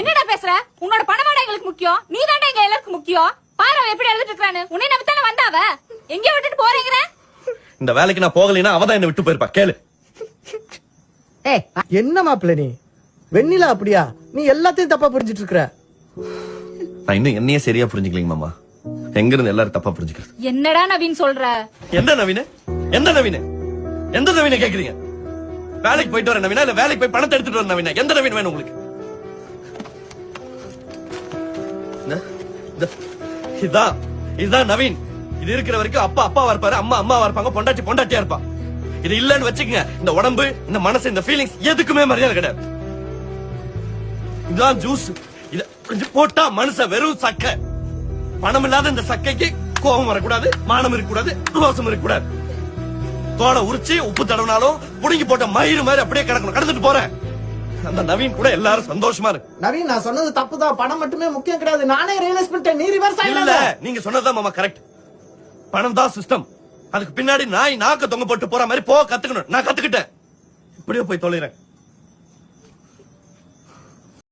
என்னடா பேசுற? உன்னோட பணமாடா எங்களுக்கு முக்கியம். நீ தாண்டா எங்க எல்லாருக்கும் முக்கியம். பாரு அவ எப்படி எழுதிட்டு இருக்கானு. உன்னை நம்பி தானே வந்தாவ. எங்க விட்டுட்டு போறேங்கற? இந்த வேலைக்கு நான் போகலைனா அவ தான் என்ன விட்டு போயிருப்பா. கேளு. ஏய் என்ன மாப்பிள்ள நீ? வெண்ணிலா அப்படியா? நீ எல்லாத்தையும் தப்பா புரிஞ்சிட்டு இருக்கற. நான் இன்னும் என்னையே சரியா புரிஞ்சுக்கலீங்க மாமா. எங்க இருந்து எல்லாரும் தப்பா புரிஞ்சுக்கிறது? என்னடா நவீன் சொல்ற? எந்த நவீன? எந்த நவீன? எந்த நவீன கேக்குறீங்க? வேலைக்கு போயிட்டு வர நவீனா இல்ல வேலைக்கு போய் பணத்தை எடுத்துட்டு வர நவீனா? எந்த நவீன் வேணும் உங்களுக்கு? இதுதான் நவீன். இது இருக்கிற வரைக்கும் அப்பா அப்பாவா இருப்பாரு, அம்மா அம்மாவா இருப்பாங்க, பொண்டாட்டி பொண்டாட்டியா இருப்பா. இது இல்லன்னு வச்சுக்கங்க, இந்த உடம்பு, இந்த மனசு, இந்த ஃபீலிங்ஸ் எதுக்குமே மரியாதை கிடையாது. இதுதான் ஜூஸ். இத கொஞ்சம் போட்டா மனுஷ வெறும் சக்கை. பணம் இல்லாத இந்த சக்கைக்கு கோபம் வரக்கூடாது, மானம் இருக்கக்கூடாது, ரோசம் இருக்கக்கூடாது. தோலை உரிச்சு உப்பு தடவினாலும் புடுங்கி போட்ட மயிறு மாதிரி அப்படியே கிடக்கணும். கடந்துட்டு போறேன். அந்த நவீன் கூட எல்லாரும் சந்தோஷமா இருக்கு. நவீன் நான் சொன்னது தப்புதான். பணம் மட்டுமே முக்கியம் கிடையாது. நானே ரியலைஸ் பண்ணிட்டேன். நீ ரிவர்ஸ் இல்ல, ஆயிடல. நீங்க சொன்னதுதான் மாமா கரெக்ட். பணம் தான் சிஸ்டம். அதுக்கு பின்னாடி நாய் நாக்க தொங்க போட்டு போற மாதிரி போக கத்துக்கணும். நான் கத்துக்கிட்டேன். இப்படியே போய் தொலைறேன்.